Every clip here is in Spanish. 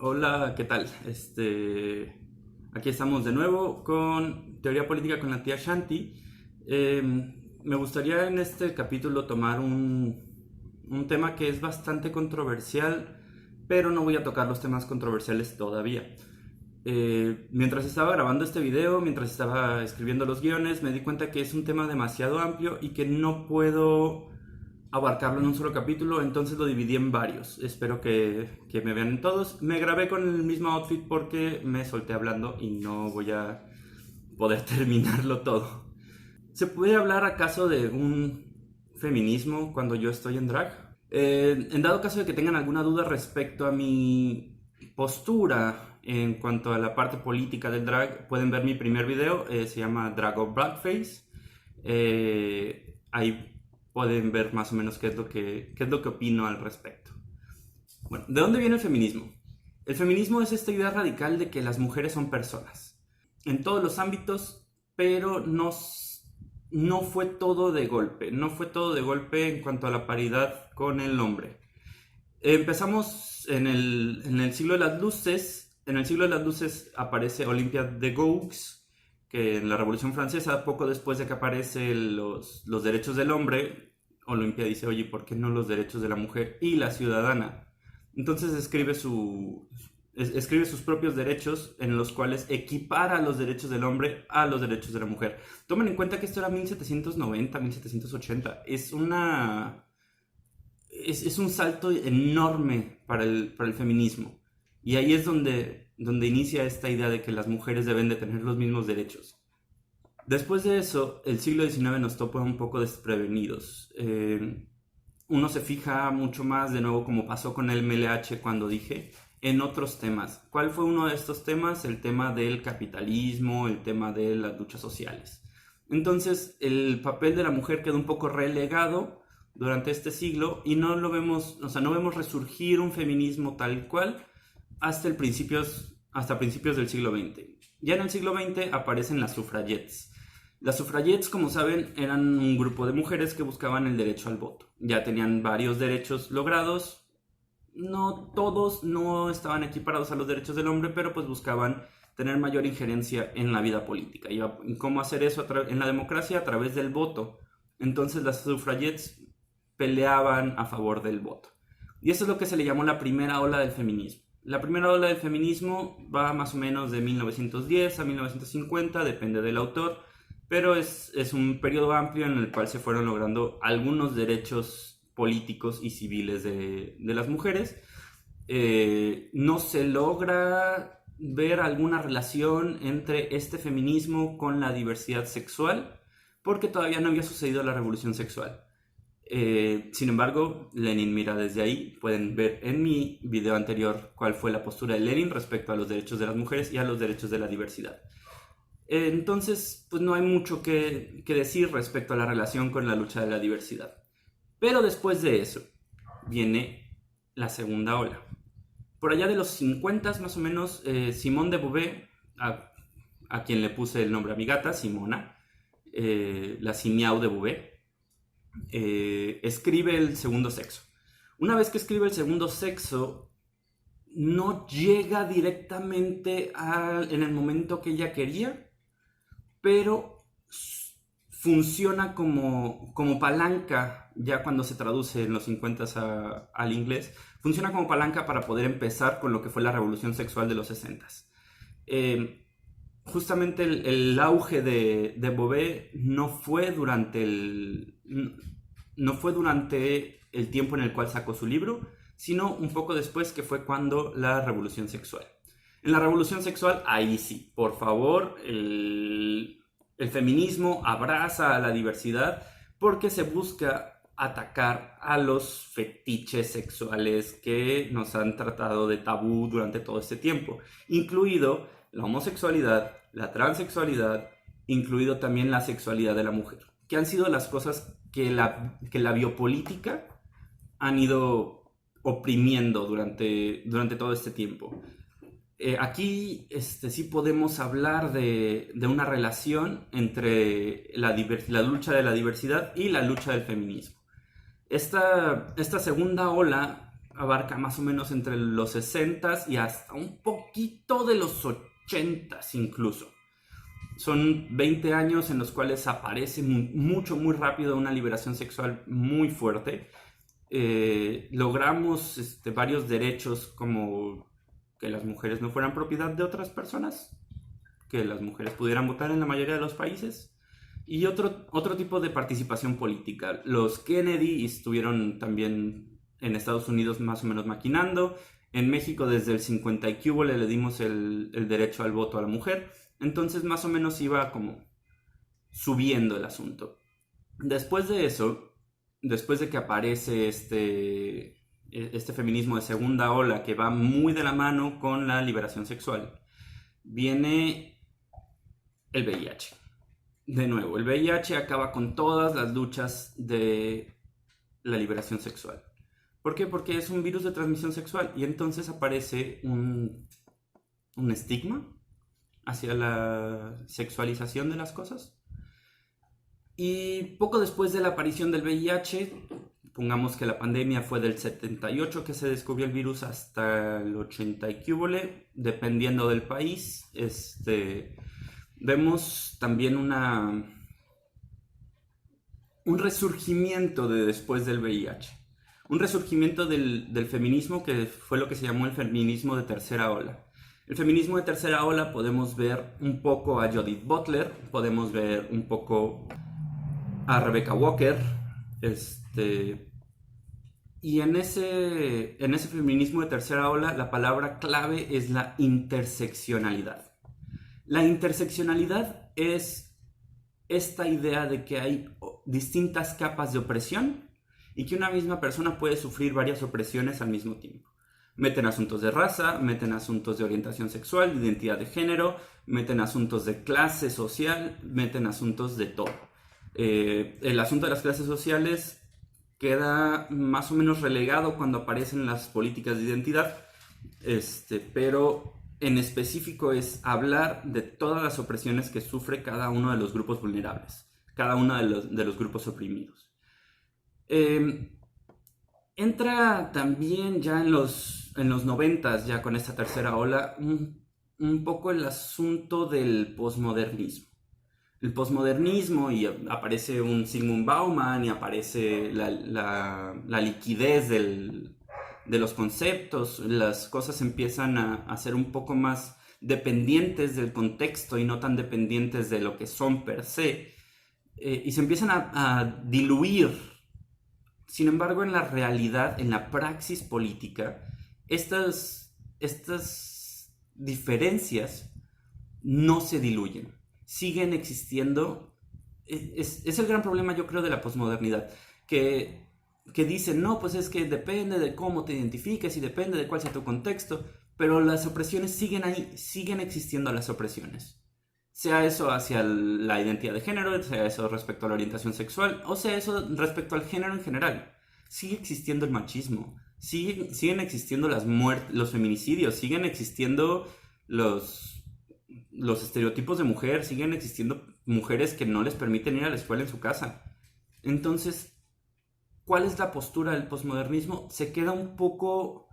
Hola, ¿qué tal? Aquí estamos de nuevo con Teoría Política con la tía Shanti. Me gustaría en este capítulo tomar un tema que es bastante controversial, pero no voy a tocar los temas controversiales todavía. Mientras estaba grabando este video, mientras estaba escribiendo los guiones, me di cuenta que es un tema demasiado amplio y que no puedo abarcarlo en un solo capítulo, entonces lo dividí en varios. Espero que me vean en todos. Me grabé con el mismo outfit porque me solté hablando y no voy a poder terminarlo todo. ¿Se puede hablar acaso de un feminismo cuando yo estoy en drag? En dado caso de que tengan alguna duda respecto a mi postura en cuanto a la parte política del drag, pueden ver mi primer video, se llama Drag of Blackface. Ahí pueden ver más o menos qué es lo que opino al respecto. Bueno, ¿de dónde viene el feminismo? El feminismo es esta idea radical de que las mujeres son personas en todos los ámbitos, pero no fue todo de golpe, no fue todo de golpe en cuanto a la paridad con el hombre. Empezamos en el siglo de las luces. En el siglo de las luces aparece Olympia de Gouges, que en la Revolución Francesa, poco después de que aparecen los derechos del hombre, Olympia dice, oye, ¿por qué no los derechos de la mujer y la ciudadana? Entonces escribe sus propios derechos en los cuales equipara los derechos del hombre a los derechos de la mujer. Tomen en cuenta que esto era 1790, 1780. Es un salto enorme para el feminismo. Y ahí es donde inicia esta idea de que las mujeres deben de tener los mismos derechos. Después de eso, el siglo XIX nos topa un poco desprevenidos. Uno se fija mucho más, de nuevo, como pasó con el MLH cuando dije, en otros temas. ¿Cuál fue uno de estos temas? El tema del capitalismo, el tema de las luchas sociales. Entonces, el papel de la mujer quedó un poco relegado durante este siglo y no lo vemos, o sea, no vemos resurgir un feminismo tal cual hasta principios del siglo XX. Ya en el siglo XX aparecen las suffragettes. Las suffragettes, como saben, eran un grupo de mujeres que buscaban el derecho al voto. Ya tenían varios derechos logrados. No todos no estaban equiparados a los derechos del hombre, pero pues buscaban tener mayor injerencia en la vida política. ¿Y cómo hacer eso en la democracia? A través del voto. Entonces las suffragettes peleaban a favor del voto. Y eso es lo que se le llamó la primera ola del feminismo. La primera ola del feminismo va más o menos de 1910 a 1950, depende del autor, pero es un periodo amplio en el cual se fueron logrando algunos derechos políticos y civiles de las mujeres. No se logra ver alguna relación entre este feminismo con la diversidad sexual, porque todavía no había sucedido la revolución sexual. Sin embargo, Lenin mira desde ahí. Pueden ver en mi video anterior cuál fue la postura de Lenin respecto a los derechos de las mujeres y a los derechos de la diversidad. Entonces, pues no hay mucho que decir respecto a la relación con la lucha de la diversidad. Pero después de eso, viene la segunda ola. Por allá de los 50 más o menos, Simone de Beauvoir, a quien le puse el nombre a mi gata, Simona, la Simiau de Beauvoir, escribe el segundo sexo. Una vez que escribe el segundo sexo, no llega directamente en el momento que ella quería, pero funciona como palanca, ya cuando se traduce en los 50 al inglés, funciona como palanca para poder empezar con lo que fue la revolución sexual de los 60. Justamente el auge de Beauvoir no fue durante el tiempo en el cual sacó su libro, sino un poco después, que fue cuando la revolución sexual. En la revolución sexual, ahí sí, por favor, el feminismo abraza a la diversidad porque se busca atacar a los fetiches sexuales que nos han tratado de tabú durante todo este tiempo, incluido la homosexualidad, la transexualidad, incluido también la sexualidad de la mujer, que han sido las cosas que la biopolítica han ido oprimiendo durante todo este tiempo. Aquí sí podemos hablar de una relación entre la lucha de la diversidad y la lucha del feminismo. Esta segunda ola abarca más o menos entre los 60 y hasta un poquito de los 80 incluso. Son 20 años en los cuales aparece muy rápido una liberación sexual muy fuerte. Logramos varios derechos, como que las mujeres no fueran propiedad de otras personas, que las mujeres pudieran votar en la mayoría de los países, y otro tipo de participación política. Los Kennedy estuvieron también en Estados Unidos más o menos maquinando. En México desde el 50 y que hubo le dimos el derecho al voto a la mujer. Entonces más o menos iba como subiendo el asunto. Después de eso, después de que aparece este feminismo de segunda ola que va muy de la mano con la liberación sexual, viene el VIH. De nuevo, el VIH acaba con todas las luchas de la liberación sexual. ¿Por qué? Porque es un virus de transmisión sexual y entonces aparece un estigma hacia la sexualización de las cosas. Y poco después de la aparición del VIH, pongamos que la pandemia fue del 78 que se descubrió el virus hasta el 80 y que hubo, dependiendo del país, vemos también un resurgimiento de después del VIH. Un resurgimiento del feminismo que fue lo que se llamó el feminismo de tercera ola. El feminismo de tercera ola podemos ver un poco a Judith Butler, podemos ver un poco a Rebecca Walker, y en ese feminismo de tercera ola la palabra clave es la interseccionalidad. La interseccionalidad es esta idea de que hay distintas capas de opresión y que una misma persona puede sufrir varias opresiones al mismo tiempo. Meten asuntos de raza, meten asuntos de orientación sexual, de identidad de género, meten asuntos de clase social, meten asuntos de todo. El asunto de las clases sociales queda más o menos relegado cuando aparecen las políticas de identidad, pero en específico es hablar de todas las opresiones que sufre cada uno de los grupos vulnerables, cada uno de los grupos oprimidos. Entra también ya en los 90s, ya con esta tercera ola, un poco el asunto del posmodernismo. El posmodernismo, y aparece un Zygmunt Bauman, y aparece la liquidez de los conceptos. Las cosas empiezan a ser un poco más dependientes del contexto y no tan dependientes de lo que son per se. Y se empiezan a diluir. Sin embargo, en la realidad, en la praxis política, estas diferencias no se diluyen, siguen existiendo. Es el gran problema, yo creo, de la posmodernidad, que dicen, no, pues es que depende de cómo te identifiques y depende de cuál sea tu contexto, pero las opresiones siguen ahí, siguen existiendo las opresiones. Sea eso hacia la identidad de género, sea eso respecto a la orientación sexual, o sea eso respecto al género en general. Sigue existiendo el machismo, siguen existiendo los feminicidios, siguen existiendo los estereotipos de mujer, siguen existiendo mujeres que no les permiten ir a la escuela en su casa. Entonces, ¿cuál es la postura del posmodernismo? Se queda un poco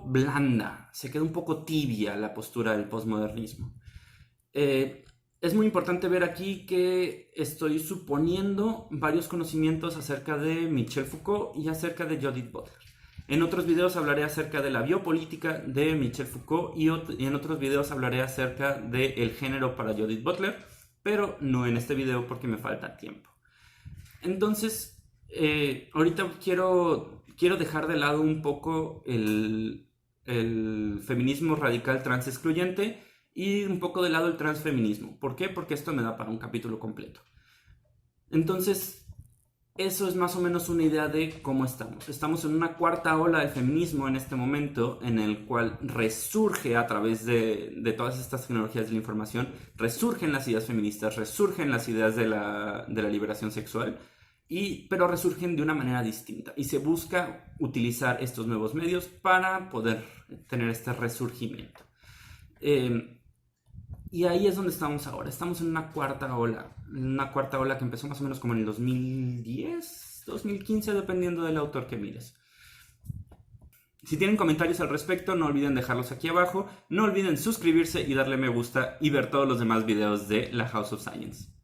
blanda, se queda un poco tibia la postura del posmodernismo. Es muy importante ver aquí que estoy suponiendo varios conocimientos acerca de Michel Foucault y acerca de Judith Butler. En otros videos hablaré acerca de la biopolítica de Michel Foucault y en otros videos hablaré acerca del género para Judith Butler, pero no en este video porque me falta tiempo. Entonces, ahorita quiero dejar de lado un poco el feminismo radical trans excluyente y un poco de lado el transfeminismo. ¿Por qué? Porque esto me da para un capítulo completo. Entonces, eso es más o menos una idea de cómo estamos. Estamos en una cuarta ola del feminismo en este momento, en el cual resurge a través de todas estas tecnologías de la información, resurgen las ideas feministas, resurgen las ideas de la liberación sexual, pero resurgen de una manera distinta. Y se busca utilizar estos nuevos medios para poder tener este resurgimiento. Y ahí es donde estamos ahora. Estamos en una cuarta ola que empezó más o menos como en el 2010, 2015, dependiendo del autor que mires. Si tienen comentarios al respecto, no olviden dejarlos aquí abajo. No olviden suscribirse y darle me gusta y ver todos los demás videos de la House of Science.